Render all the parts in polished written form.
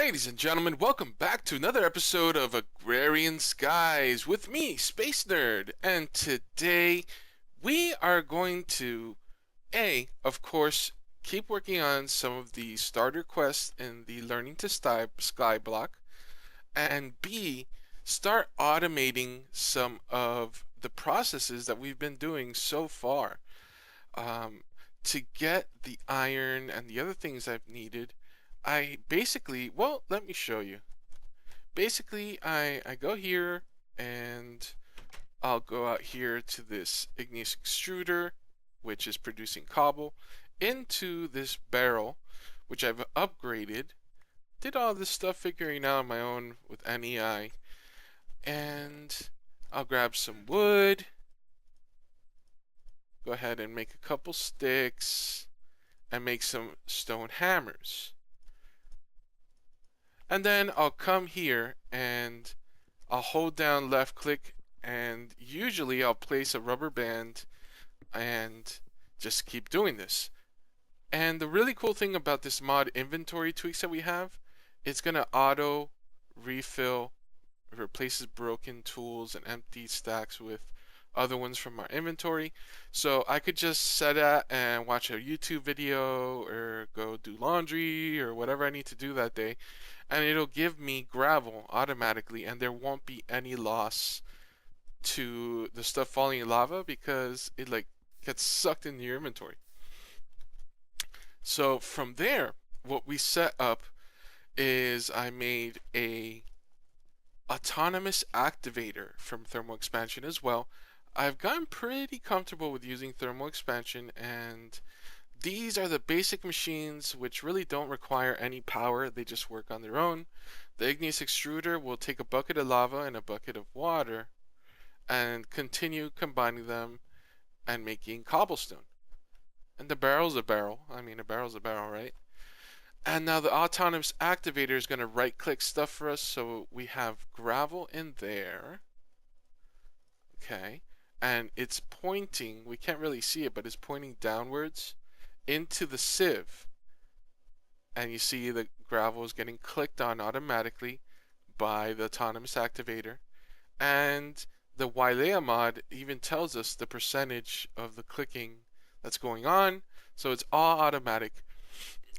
Ladies and gentlemen, welcome back to another episode of Agrarian Skies with me, Space Nerd. And today we are going to, of course, keep working on some of the starter quests in the Learning to Skyblock, and B, start automating some of the processes that we've been doing so far um, to get the iron and the other things I've needed. I basically, well, let me show you. Basically, I go here and I'll go out here to this igneous extruder, which is producing cobble, into this barrel, which I've upgraded. Did all this stuff figuring out on my own with NEI. And I'll grab some wood. Go ahead and make a couple sticks and make some stone hammers. And then I'll come here and I'll hold down left click, and usually I'll place a rubber band and just keep doing this. And the really cool thing about this mod inventory tweaks that we have, it's going to auto refill, replaces broken tools and empty stacks with other ones from our inventory. So I could just set that and watch a YouTube video or go do laundry or whatever I need to do that day, and it'll give me gravel automatically, and there won't be any loss to the stuff falling in lava because it like gets sucked into your inventory. So from there, what we set up is I made a autonomous activator from thermal expansion as well. I've gotten pretty comfortable with using thermal expansion, and these are the basic machines which really don't require any power. They just work on their own. The igneous extruder will take a bucket of lava and a bucket of water and continue combining them and making cobblestone. And the barrel's a barrel. I mean, a barrel's a barrel, right? And now the autonomous activator is going to right click stuff for us, so we have gravel in there. Okay. And it's pointing, we can't really see it, but it's pointing downwards into the sieve. And you see the gravel is getting clicked on automatically by the autonomous activator. And the Wailea mod even tells us the percentage of the clicking that's going on, so it's all automatic.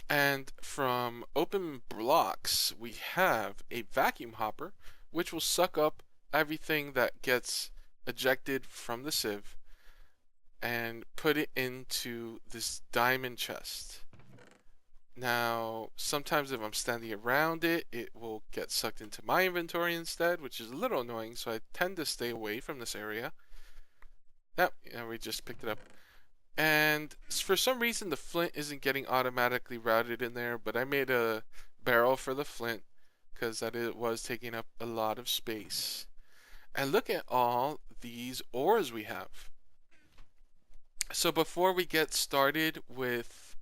And from open blocks, we have a vacuum hopper, which will suck up everything that gets ejected from the sieve and put it into this diamond chest. Now, sometimes if I'm standing around it, it will get sucked into my inventory instead, which is a little annoying, so I tend to stay away from this area. Yep, yeah, we just picked it up. And for some reason, the flint isn't getting automatically routed in there, but I made a barrel for the flint because that it was taking up a lot of space. And look at all these ores we have. So before we get started with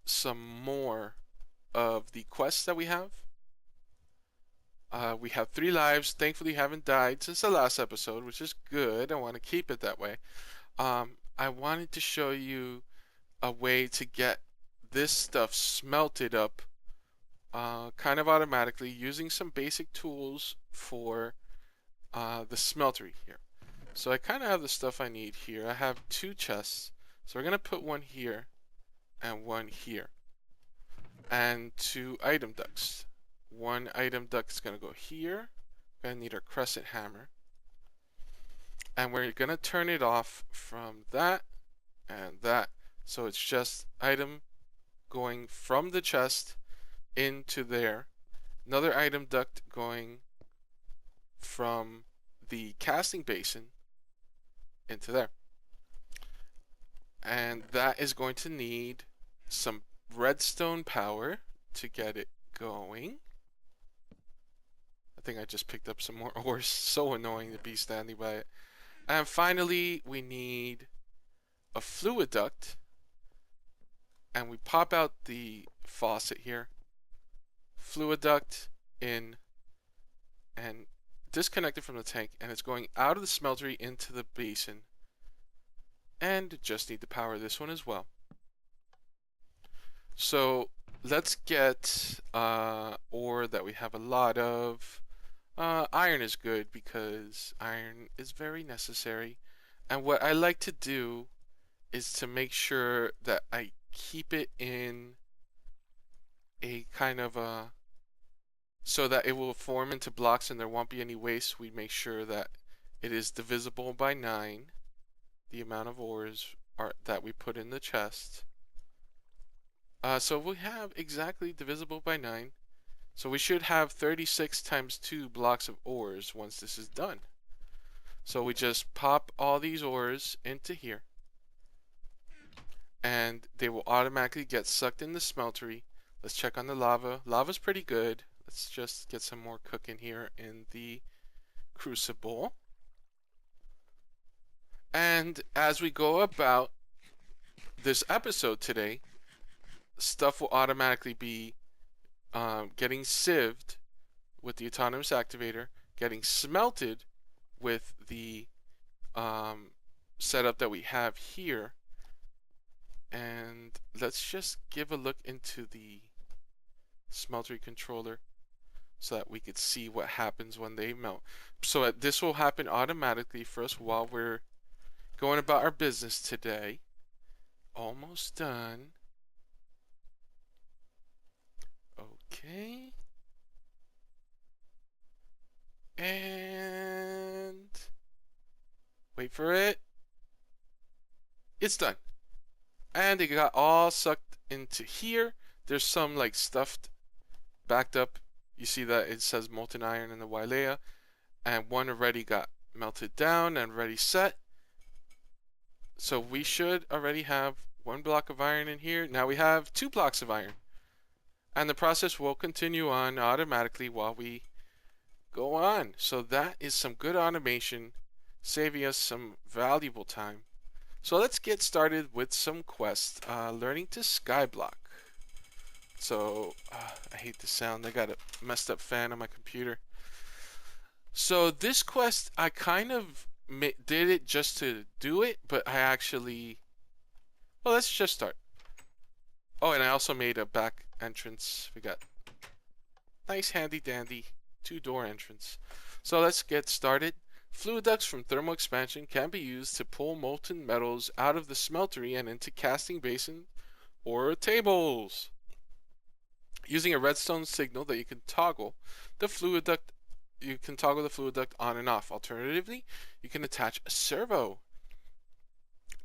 some more of the quests that we have 3 lives. Thankfully, haven't died since the last episode, which is good. I want to keep it that way. I wanted to show you a way to get this stuff smelted up kind of automatically using some basic tools for the smeltery here. So I kind of have the stuff I need here. I have 2 chests, so we're going to put one here and one here, and 2 item ducts. One item duct is going to go here. We're going to need our crescent hammer, and we're going to turn it off from that and that, so it's just item going from the chest into there, another item duct going from the casting basin into there. And that is going to need some redstone power to get it going. I think I just picked up some more ores. So annoying to be standing by it. And finally, we need a fluid duct. And we pop out the faucet here. Fluid duct in and disconnect it from the tank, and it's going out of the smeltery into the basin. And just need to power this one as well. So let's get ore that we have a lot of. Iron is good because iron is very necessary. And what I like to do is to make sure that I keep it in a kind of a so that it will form into blocks and there won't be any waste. We make sure that it is divisible by 9, the amount of ores that we put in the chest. So we have exactly divisible by 9. So we should have 36 times 2 blocks of ores once this is done. So we just pop all these ores into here, and they will automatically get sucked in the smeltery. Let's check on the lava. Lava's pretty good. Let's just get some more cooking here in the crucible. And as we go about this episode today, stuff will automatically be getting sieved with the autonomous activator, getting smelted with the setup that we have here. And let's just give a look into the smeltery controller so that we could see what happens when they melt. So this will happen automatically for us while we're going about our business today. Almost done. Okay. And wait for it. It's done. And it got all sucked into here. There's some like stuffed backed up. You see that it says molten iron in the Wailea, and one already got melted down and ready set. So we should already have 1 block of iron in here. Now we have 2 blocks of iron. And the process will continue on automatically while we go on. So that is some good automation, saving us some valuable time. So let's get started with some quests. Learning to Skyblock. So I hate the sound. I got a messed up fan on my computer. So this quest, I kind of did it just to do it, but I actually... Well, let's just start. Oh, and I also made a back entrance. We got nice handy dandy 2-door entrance. So let's get started. Fluid ducts from thermal expansion can be used to pull molten metals out of the smeltery and into casting basins or tables. Using a redstone signal that you can toggle the fluid duct on and off. Alternatively, you can attach a servo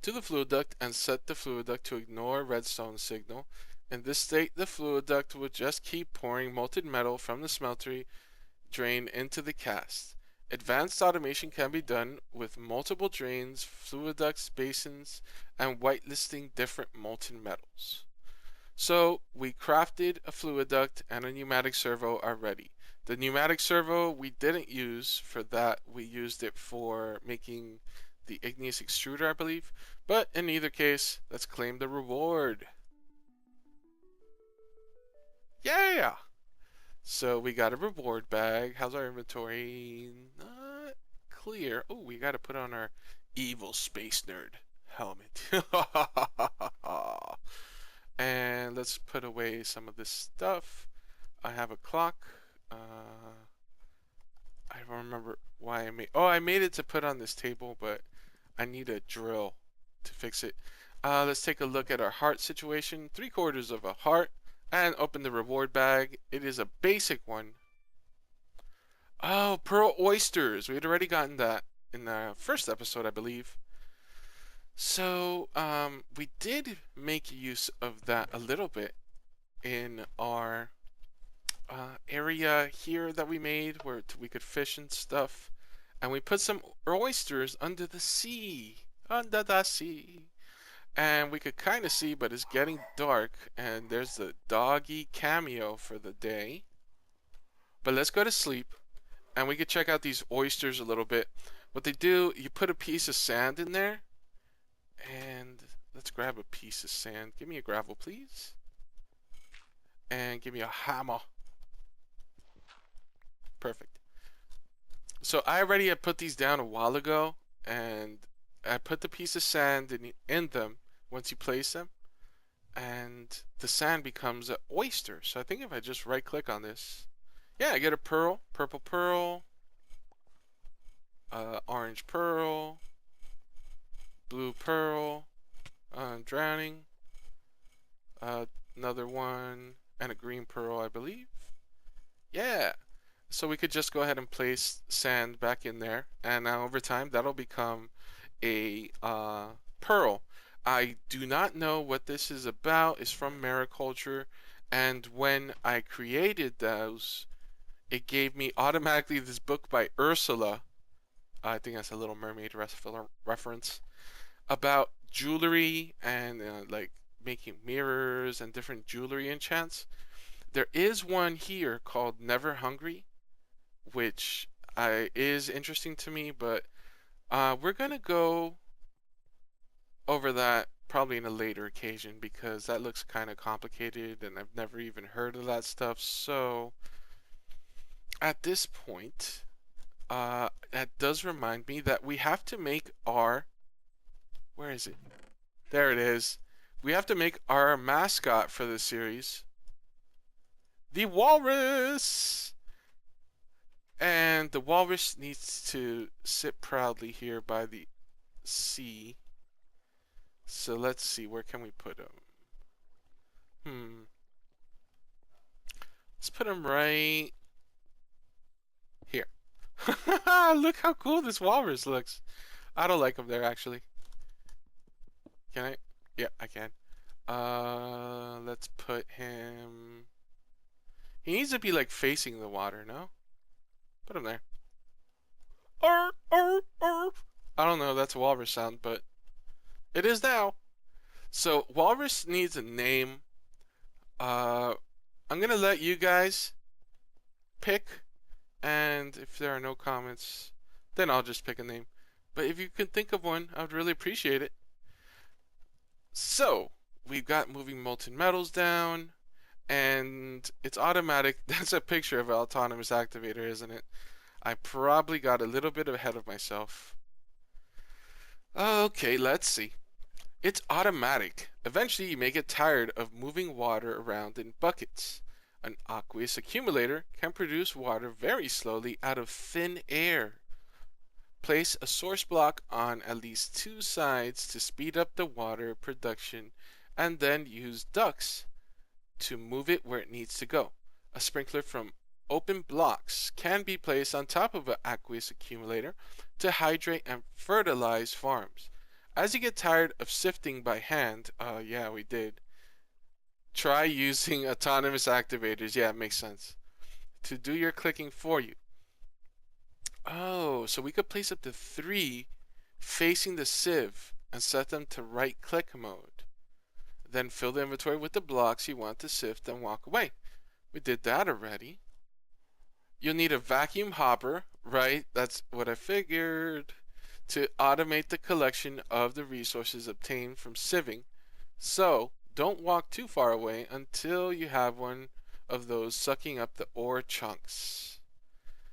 to the fluid duct and set the fluid duct to ignore redstone signal. In this state, the fluid duct will just keep pouring molten metal from the smeltery drain into the cast. Advanced automation can be done with multiple drains, fluid ducts, basins, and whitelisting different molten metals. So we crafted a fluid duct and a pneumatic servo already. The pneumatic servo we didn't use for that. We used it for making the igneous extruder, I believe. But in either case, let's claim the reward. Yeah! So we got a reward bag. How's our inventory? Not clear. Oh, we got to put on our evil space nerd helmet. And let's put away some of this stuff. I have a clock. I don't remember why I made... Oh, I made it to put on this table, but I need a drill to fix it. Let's take a look at our heart situation. 3/4 of a heart. And open the reward bag. It is a basic one. Oh, pearl oysters. We had already gotten that in the first episode, I believe. So, we did make use of that a little bit in our area here that we made where we could fish and stuff. And we put some oysters under the sea. Under the sea. And we could kind of see, but it's getting dark. And there's the doggy cameo for the day. But let's go to sleep. And we could check out these oysters a little bit. What they do, you put a piece of sand in there. And let's grab a piece of sand. Give me a gravel, please. And give me a hammer. Perfect. So I already had put these down a while ago. And I put the piece of sand in them once you place them. and the sand becomes an oyster. So I think if I just right click on this, yeah, I get a pearl, purple pearl, orange pearl, blue pearl, drowning, uh, another one, and a green pearl, I believe. Yeah. So we could just go ahead and place sand back in there, and now over time that'll become a pearl. I do not know what this is about. It's from mariculture, and when I created those, it gave me automatically this book by Ursula. I think that's a Little Mermaid reference about jewelry and like making mirrors and different jewelry enchants. There is one here called Never Hungry, which is interesting to me, but we're gonna go over that probably in a later occasion because that looks kind of complicated and I've never even heard of that stuff. So at this point, that does remind me that we have to make our, where is it? There it is. We have to make our mascot for the series, the walrus. And the walrus needs to sit proudly here by the sea. So let's see, where can we put him? Let's put him right here. Look how cool this walrus looks. I don't like him there, actually. Can I? Yeah, I can. Let's put him... He needs to be, like, facing the water, no? Put him there. Arr, arr, arr. I don't know, that's a walrus sound, but it is now. So, walrus needs a name. I'm gonna let you guys pick, and if there are no comments, then I'll just pick a name. But if you can think of one, I would really appreciate it. So, we've got moving molten metals down, and it's automatic. That's a picture of an autonomous activator, isn't it? I probably got a little bit ahead of myself. Okay, let's see. It's automatic. Eventually, you may get tired of moving water around in buckets. An aqueous accumulator can produce water very slowly out of thin air. Place a source block on at least two sides to speed up the water production, and then use ducts to move it where it needs to go. A sprinkler from open blocks can be placed on top of an aqueous accumulator to hydrate and fertilize farms. As you get tired of sifting by hand, yeah, we did. Try using autonomous activators. Yeah, it makes sense. To do your clicking for you. Oh, so we could place up to 3 facing the sieve and set them to right click mode. Then fill the inventory with the blocks you want to sift and walk away. We did that already. You'll need a vacuum hopper, right? That's what I figured. To automate the collection of the resources obtained from sieving. So, don't walk too far away until you have one of those sucking up the ore chunks.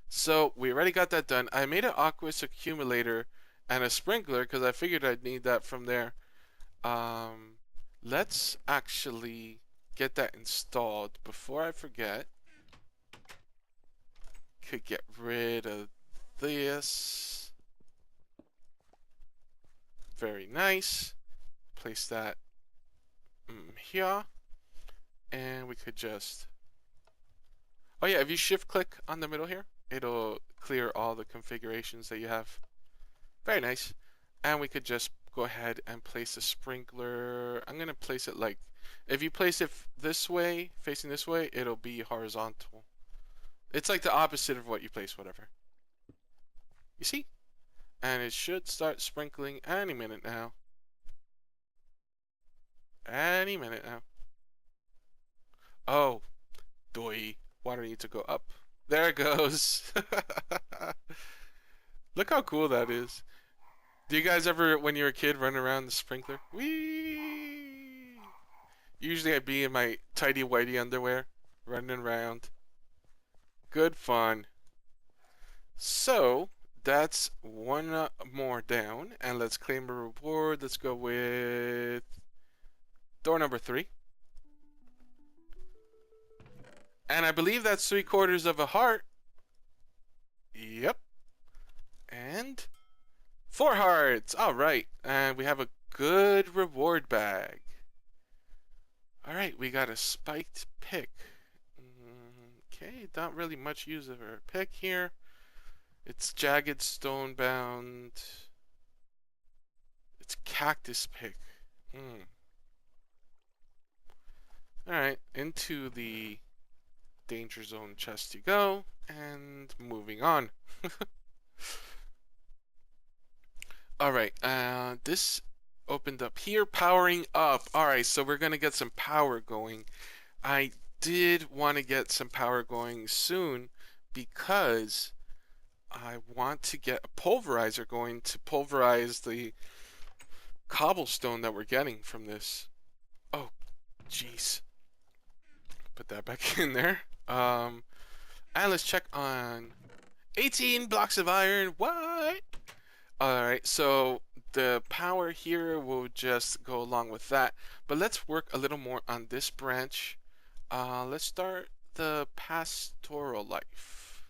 So, we already got that done. I made an aqueous accumulator and a sprinkler because I figured I'd need that from there. Let's actually get that installed before I forget. Could get rid of this. Very nice. Place that here. And we could just... Oh yeah, if you shift click on the middle here, it'll clear all the configurations that you have. Very nice. And we could just go ahead and place a sprinkler. I'm going to place it like... If you place it this way, facing this way, it'll be horizontal. It's like the opposite of what you place, whatever. You see? And it should start sprinkling any minute now. Any minute now. Oh, doy. Water needs to go up. There it goes. Look how cool that is. Do you guys ever, when you were a kid, run around the sprinkler? Whee! Usually I'd be in my tidy whitey underwear, running around. Good fun. So, that's one more down, and let's claim a reward. Let's go with Door number 3. And I believe that's 3/4 of a heart. Yep. And 4 hearts. All right. And we have a good reward bag. All right. We got a spiked pick. Okay. Not really much use of our pick here. It's jagged stone bound. It's cactus pick. All right. Into the danger zone chest you go. And moving on. Alright, this opened up here, powering up. Alright, so we're gonna get some power going. I did want to get some power going soon because I want to get a pulverizer going to pulverize the cobblestone that we're getting from this. Oh, jeez. Put that back in there. And let's check on 18 blocks of iron. What? Alright, so the power here will just go along with that. But let's work a little more on this branch. Let's start the pastoral life.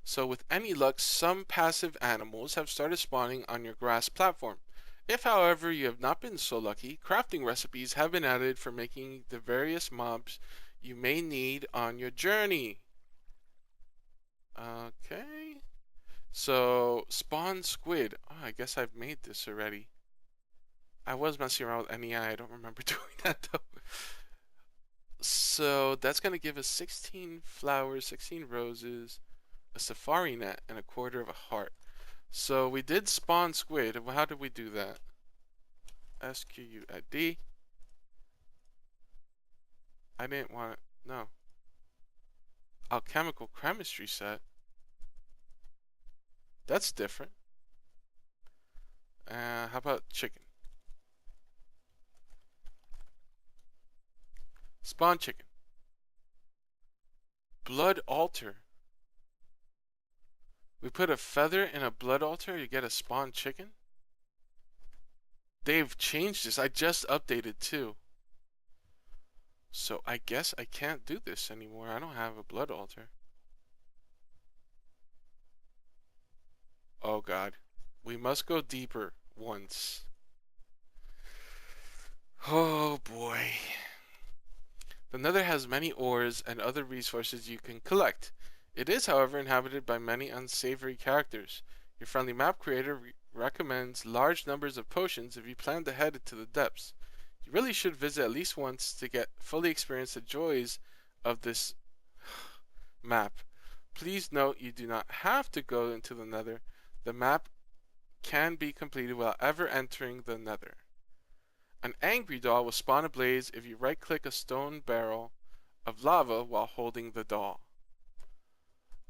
So with any luck, some passive animals have started spawning on your grass platform. If, however, you have not been so lucky, crafting recipes have been added for making the various mobs you may need on your journey. Okay. So, spawn squid. Oh, I guess I've made this already. I was messing around with NEI. I don't remember doing that though. So, that's going to give us 16 flowers, 16 roses, a safari net, and 1/4 of a heart. So, we did spawn squid. How did we do that? SQUID. I didn't want it. No. Alchemical chemistry set. That's different. How about chicken? Spawn chicken. Blood altar. We put a feather in a blood altar, you get a spawn chicken? They've changed this. I just updated too. So I guess I can't do this anymore. I don't have a blood altar. Oh god. We must go deeper once. Oh boy. The Nether has many ores and other resources you can collect. It is, however, inhabited by many unsavory characters. Your friendly map creator recommends large numbers of potions if you plan to head into the depths. You really should visit at least once to fully experience the joys of this map. Please note you do not have to go into the Nether. The map can be completed without ever entering the Nether. An angry doll will spawn a blaze if you right-click a stone barrel of lava while holding the doll.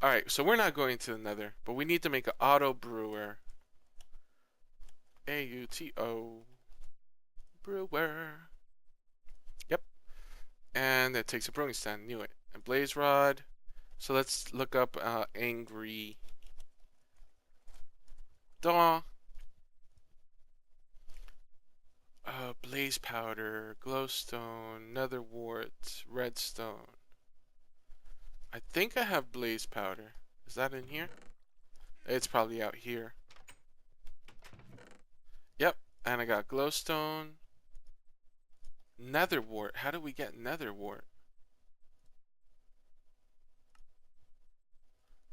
Alright, so we're not going to the Nether, but we need to make an auto brewer. AUTO. Brewer. Yep. And it takes a brewing stand. Knew it. And blaze rod. So let's look up angry doll. Blaze powder, glowstone, nether wart, redstone. I think I have blaze powder. Is that in here? It's probably out here. Yep, and I got glowstone. Nether wart. How do we get nether wart?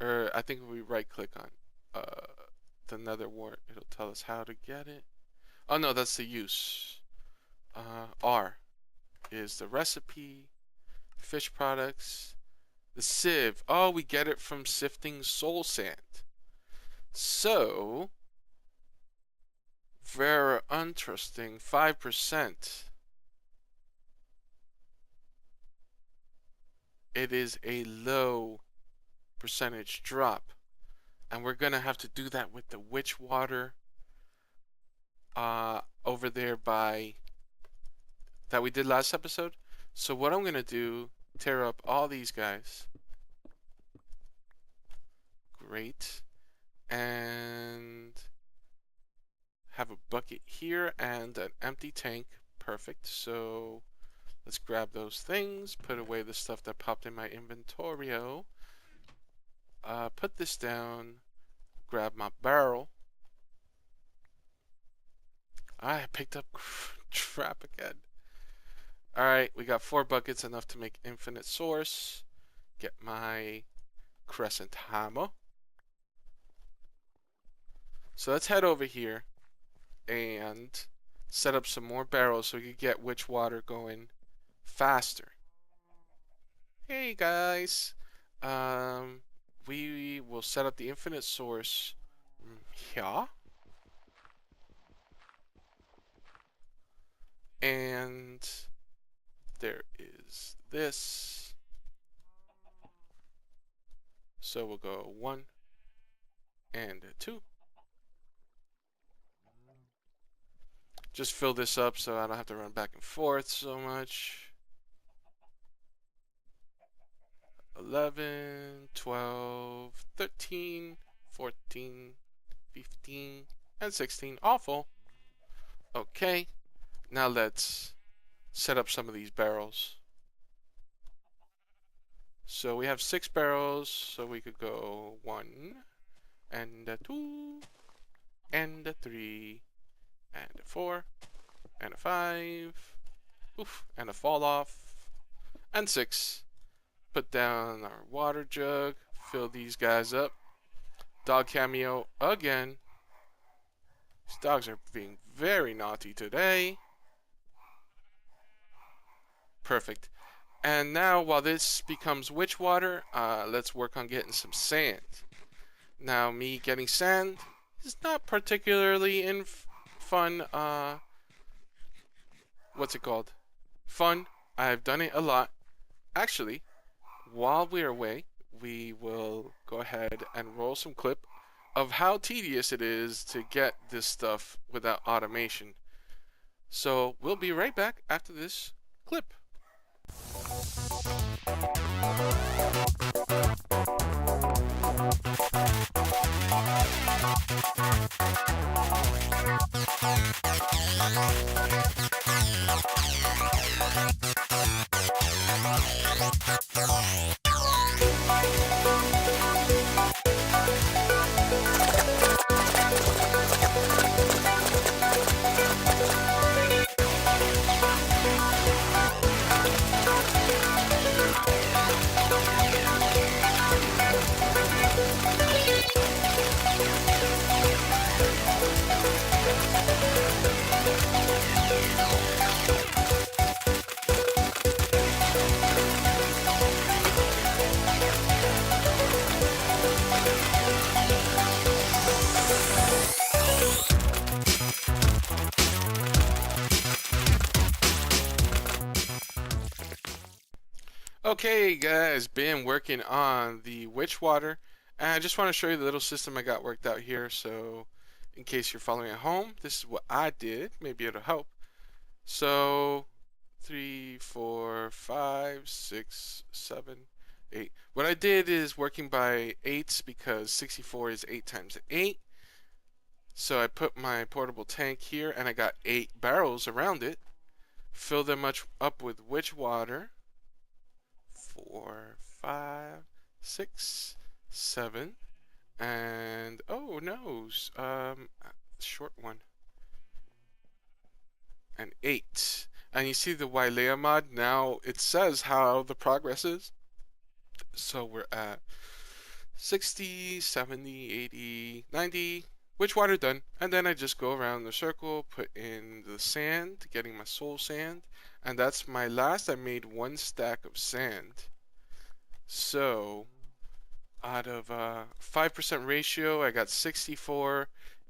I think if we right click on the nether wart, it'll tell us how to get it. Oh no, that's the use. R is the recipe, fish products, the sieve. Oh, we get it from sifting soul sand. So, very interesting. 5%. It is a low percentage drop. And we're going to have to do that with the witch water over there by that we did last episode. So what I'm going to do, tear up all these guys. Great. And have a bucket here and an empty tank. Perfect. So let's grab those things, put away the stuff that popped in my inventorio. Put this down, grab my barrel. I picked up trap again. Alright, we got 4 buckets, enough to make infinite source. Get my crescent hammer. So let's head over here and set up some more barrels so we can get witch water going faster. Hey guys, we will set up the infinite source here, and there is this. So we'll go 1 and 2. Just fill this up so I don't have to run back and forth so much. 11, 12, 13, 14, 15, and 16. All full. Okay, now let's set up some of these barrels. So we have 6 barrels, so we could go 1 and 2 and 3 and 4 and 5, oof, and a fall off, and 6. Put down our water jug, fill these guys up. Dog cameo again. These dogs are being very naughty today. Perfect. And now, while this becomes witch water, let's work on getting some sand. Now, me getting sand is not particularly fun. What's it called? Fun. I've done it a lot. Actually, while we're away, we will go ahead and roll some clip of how tedious it is to get this stuff without automation. So we'll be right back after this clip. Okay guys, been working on the witch water, and I just want to show you the little system I got worked out here. So in case you're following at home, this is what I did. Maybe it'll help. So 3, 4, 5, 6, 7, 8. What I did is working by 8s because 64 is 8 times 8. So I put my portable tank here and I got 8 barrels around it. Fill them up with witch water. 4, 5, 6, 7, and oh no, short one, and 8. And you see the Wailea mod, now it says how the progress is. So we're at 60, 70, 80, 90, witch water done. And then I just go around the circle, put in the sand, getting my soul sand. And that's my last. I made 1 stack of sand. So out of 5% ratio, I got 64.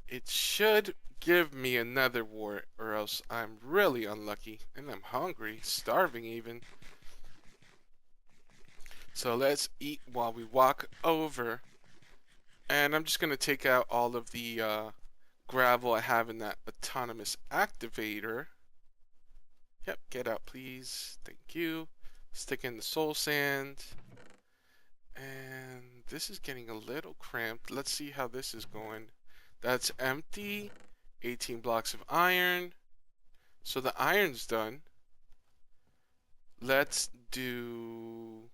It should give me another wart, or else I'm really unlucky. And I'm hungry, starving even. So let's eat while we walk over. And I'm just going to take out all of the gravel I have in that autonomous activator. Yep, get out please. Thank you. Stick in the soul sand. And this is getting a little cramped. Let's see how this is going. That's empty. 18 blocks of iron. So the iron's done. Let's do...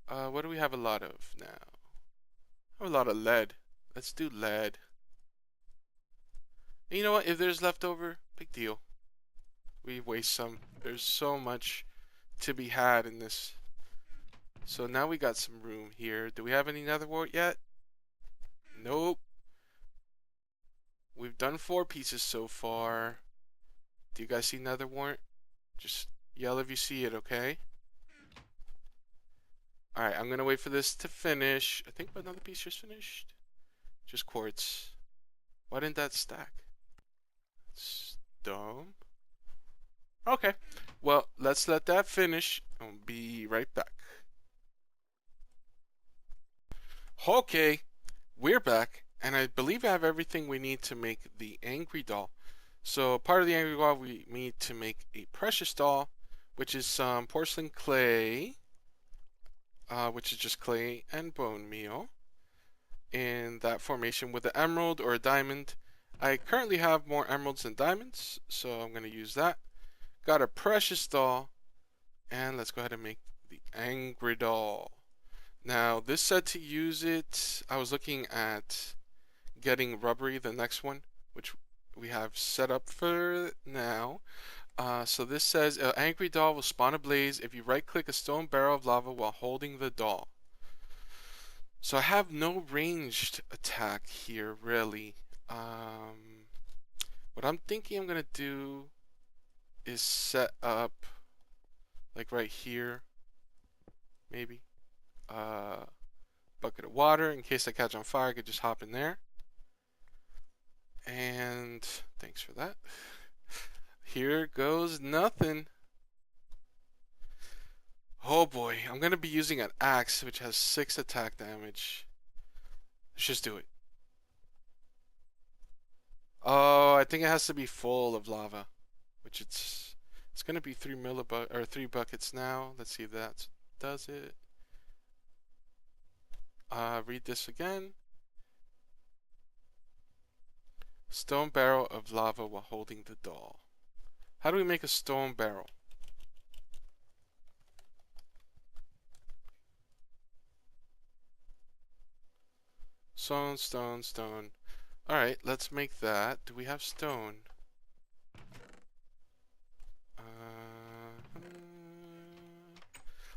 what do we have a lot of now? I have a lot of lead. Let's do lead. And you know what? If there's leftover, big deal. We waste some. There's so much to be had in this. So now we got some room here. Do we have any nether wart yet? Nope. We've done 4 pieces so far. Do you guys see nether wart? Just yell if you see it, okay? Alright, I'm gonna wait for this to finish. I think another piece just finished. Just quartz. Why didn't that stack? Stone. Okay. Well, let's let that finish. I'll be right back. Okay, we're back, and I believe I have everything we need to make the angry doll. So part of the angry doll, we need to make a precious doll, which is some porcelain clay, which is just clay and bone meal in that formation with an emerald or a diamond. I currently have more emeralds than diamonds, so I'm going to use that. Got a precious doll, and let's go ahead and make the angry doll. Now, this said to use it, I was looking at getting rubbery, the next one, which we have set up for now. So this says, an angry doll will spawn a blaze if you right-click a stone barrel of lava while holding the doll. So I have no ranged attack here, really. What I'm thinking I'm gonna do is set up, like right here, maybe, bucket of water in case I catch on fire. I could just hop in there. And thanks for that. Here goes nothing. Oh boy, I'm gonna be using an axe which has 6 attack damage. Let's just do it. Oh, I think it has to be full of lava, which it's gonna be 3 buckets now. Let's see if that does it. Read this again. Stone barrel of lava while holding the doll. How do we make a stone barrel? Stone, stone, stone. Alright, let's make that. Do we have stone?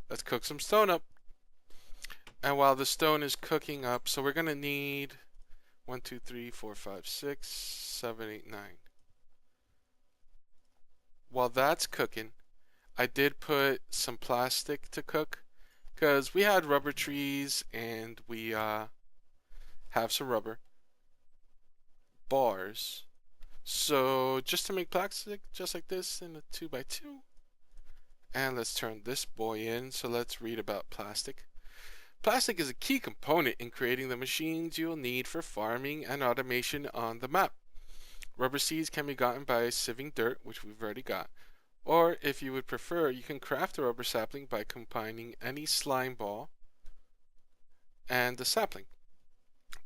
Let's cook some stone up. And while the stone is cooking up, so we're going to need 1, 2, 3, 4, 5, 6, 7, 8, 9. While that's cooking, I did put some plastic to cook because we had rubber trees and we have some rubber bars. So just to make plastic just like this in a 2x2. And let's turn this boy in. So let's read about plastic. Plastic is a key component in creating the machines you will need for farming and automation on the map. Rubber seeds can be gotten by sieving dirt, which we've already got. Or, if you would prefer, you can craft a rubber sapling by combining any slime ball and the sapling.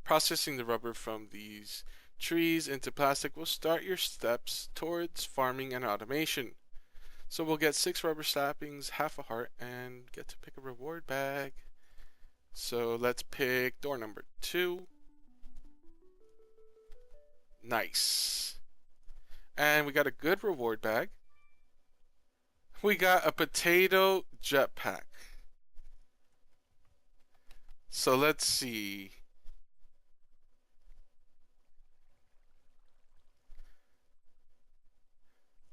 Processing the rubber from these trees into plastic will start your steps towards farming and automation. So we'll get 6 rubber saplings, half a heart, and get to pick a reward bag. So let's pick door number 2. Nice. And we got a good reward bag. We got a potato jetpack. So let's see.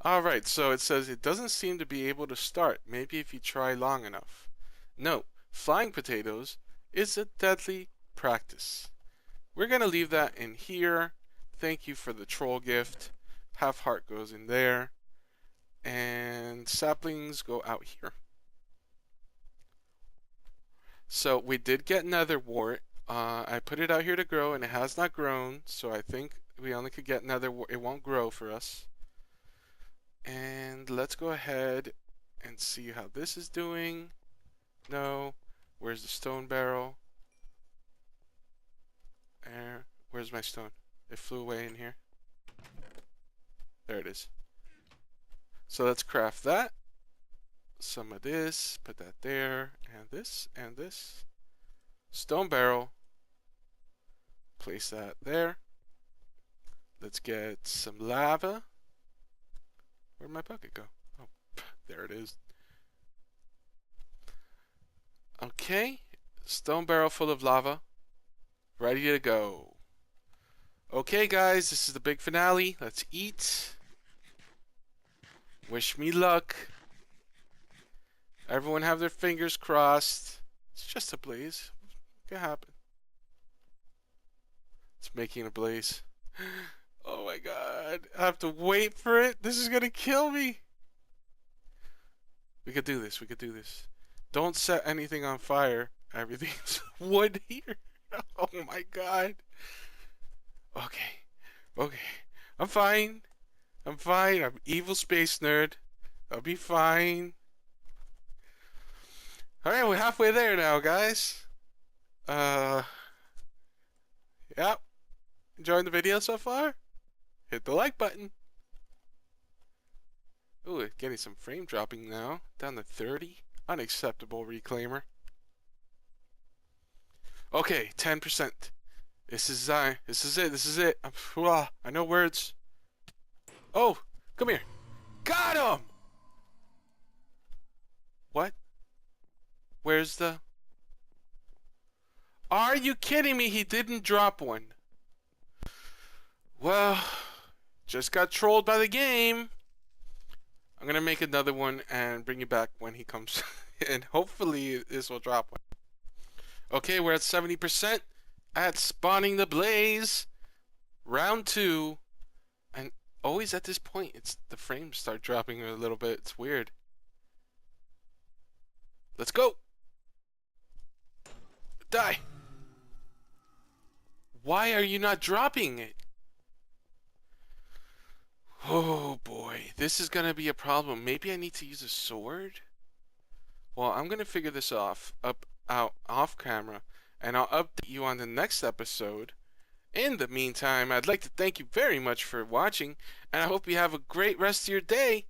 Alright, so it says it doesn't seem to be able to start. Maybe if you try long enough. No, flying potatoes is a deadly practice. We're going to leave that in here. Thank you for the troll gift. Half heart goes in there. And saplings go out here. So we did get nether wart. I put it out here to grow and it has not grown. So I think we only could get nether wart. It won't grow for us. And let's go ahead and see how this is doing. No. Where's the stone barrel? There. Where's my stone? It flew away in here. There it is. So let's craft that. Some of this, put that there, and this, and this. Stone barrel. Place that there. Let's get some lava. Where'd my bucket go? Oh, there it is. Okay. Stone barrel full of lava. Ready to go. Okay, guys, this is the big finale. Let's eat. Wish me luck. Everyone have their fingers crossed. It's just a blaze. It can happen. It's making a blaze. Oh my god. I have to wait for it. This is gonna kill me. We could do this. We could do this. Don't set anything on fire. Everything's wood here. Oh my god. Okay. Okay. I'm fine. I'm fine. I'm evil space nerd. I'll be fine. Alright, we're halfway there now, guys. Yep. Enjoying the video so far? Hit the like button. Ooh, getting some frame dropping now. Down to 30. Unacceptable, Reclaimer. Okay, 10%. This is it. This is it. I know words. Oh, come here. Got him! What? Where's the... Are you kidding me? He didn't drop one. Well, just got trolled by the game. I'm gonna make another one and bring you back when he comes. And hopefully this will drop one. Okay, we're at 70% at spawning the blaze. Round 2. And always at this point, it's the frames start dropping a little bit. It's weird. Let's go. Die. Why are you not dropping it? Oh boy, this is gonna be a problem. Maybe I need to use a sword? Well, I'm gonna figure this off off camera, and I'll update you on the next episode. In the meantime, I'd like to thank you very much for watching, and I hope you have a great rest of your day.